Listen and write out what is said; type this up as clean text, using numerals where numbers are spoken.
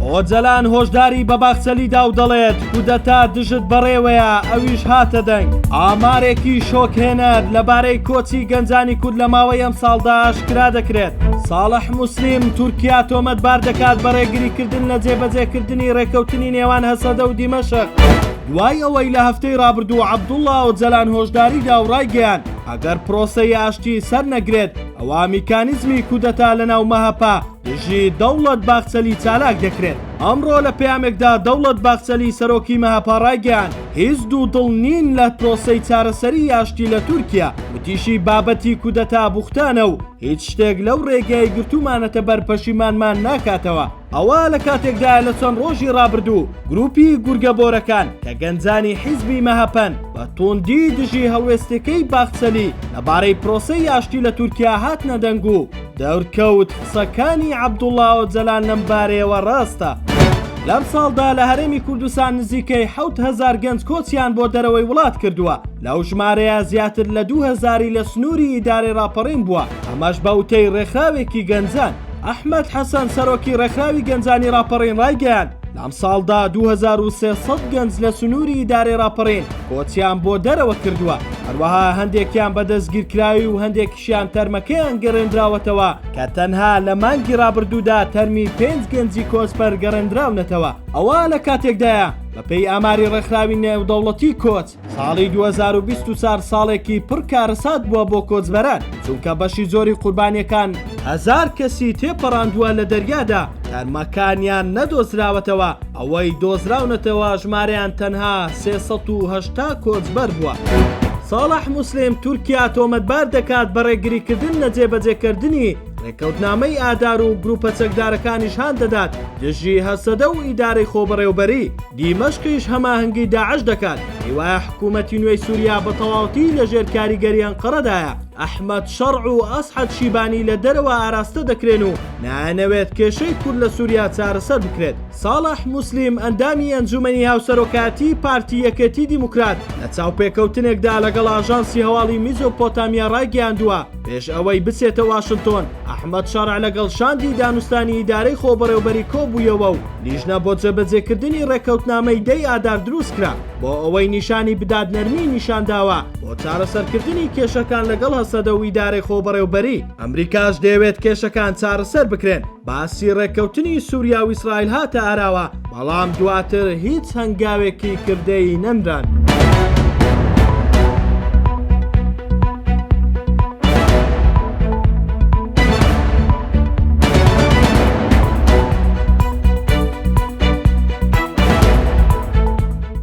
ئۆجەلان هۆشداری بە باخچەلیدا و دەڵێت کودەتا دژت بەڕێوەیە ئەویش هاتە دەنگ. ئامارێکی شۆکهێنەر لەبارەی کۆچی گەنجانی کورد لە ماوەی ئەم ساڵدا ئاشکرا دەکرێت. ساڵح موسلیم تورکیا تۆمەتبار دەکات بە ڕێگریکردن لە جێبەجێکردنی ڕێکەوتنی نێوان هەسەدە و دیمەشق. دوای ئەوەی لە هەفتەی ڕابردوو عەبدوڵڵا ئۆجەلان هۆشداریدا و ڕایگەیاند ئەگەر پرۆسەی ئاشتی سەر نەگرێت ئەوە میکانیزمی کودەتا لەناو مەهەپا دژی دەوڵەت باخچەلی چالاک دەکرێت. ئەمڕۆ لە پەیامێکدا دەوڵەت باخچەلی سەرۆکی مەهەپا ڕایگەیاند هیچ دوودڵ نین لە پرۆسەی چارەسەری ئاشتی لە تورکیا، وتیشی بابەتی کودەتا بوختانە و هیچ شتێک لەو ڕێگەی گرتومانەتە بەر پەشیمانمان ناکاتەوە. ئەوە لە کاتێکدا لە چەند ڕۆژی ڕابردوو گروپی گورگەبۆرەکان کە گەنجانی حیزبی مەهەپەن بە توندی دژی هەڵوێستەکەی باخچەلی لەبارەی پرۆسەی ئاشتی لە تورکیا هاتنە دەنگ و دەورکەوت قسەکانی عەبدوڵڵا ئۆجەلان لەم بارەیەوە ڕاستە. لەم ساڵدا لە هەرێمی کوردستان نزیکەی 7,000 گەنج کۆچیان بۆ دەرەوەی وڵات کردووە. لەو ژمارەیە زیاتر لە 2,000 لە سنووری ئیدارەی ڕاپەڕین بووە، ئەمەش بە وتەی ڕێکخراوێکی گەنجان. ئەحمەد حەسەن سەرۆکی ڕێکخراوی گەنجانی ڕاپەڕین ڕایگەیاند لەم ساڵدا 2300 گەنج لە سنووری ئیدارەی ڕاپەڕین کۆچیان بۆ دەرەوە کردووە. هەروەها هەندێکیان بەدەستگیرکراوی و هەندێکیشیان تەرمەکەیان گەڕێنراوەتەوە کە تەنها لە مانگی ڕابردوودا تەرمی 5 گەنجی کۆچپەر گەڕێنراونەتەوە. ئەوە لە کاتێکدایە بەپێی ئاماری ڕێکخراوی نێودەوڵەتی کۆچ ساڵی 2024 ساڵێکی پڕ کارەسات بووە بۆ کۆچبەران، چونکە بەشی زۆری قوربانیەکان 1000 کەسی تێپەڕاندووە لە دەریادا تەرمەکانیان نەدۆزراوەتەوە، ئەوەی دۆزراونەتەوە ژمارەیان تەنها 380 کۆچبەر بووە. ساڵح موسلیم تورکیا تۆمەتبار دەکات بە ڕێگریکردن لە جێبەجێکردنی ڕێکەوتنامەی ئادار و گروپە چەکدارەکانیش هان دەدات دژی هەسەدە و ئیدارەی خۆبەڕێوەبەری. دیمەشقیش هەماهەنگی داعش دەکات. هیوایە حکوومەتی نوێی سووریا بە تەواوەتی لە ژێر کاریگەری ئەنقەرەدایە. ئەحمەد شەڕع و ئەسعەد شیبانی لە دەرەوە ئاراستە دەکرێن و نانەوێت کێشەی کورد لە سووریا چارەسەر بکرێت. ساڵح موسلیم ئەندامی ئەنجومەنی هاوسەرۆکاتی پارتی یەکێتی دیموکرات لە چاوپێکەوتنێکدا لەگەڵ ئاژانسی هەواڵی میزۆپۆتامیا ڕایگەیاندووە پێش ئەوەی بچێتە واشنگتۆن. ئەحمەد شەڕع لەگەڵ شاندی دانوستانی ئیدارەی خۆبەڕێوەبەری کۆبوویەوە و لیژنە بۆ جێبەجێکردنی ڕێکەوتنامەی دەی ئادار دروست کرا بۆ ئەوەی نیشانی بدات نەرمی نیشانداوە بۆ چارەسەرکردنی کێشەکان لەگەڵ هەسەدە و ئیدارەی خۆبەڕێوەبەری. ئەمریکاش دەیەوێت کێشەکان چارەسەر بکرێن. باسی ڕێکەوتنی سووریا و ئیسرائیل هاتە ئاراوە، بەڵام دواتر هیچ هەنگاوێکی کردەی نەنران.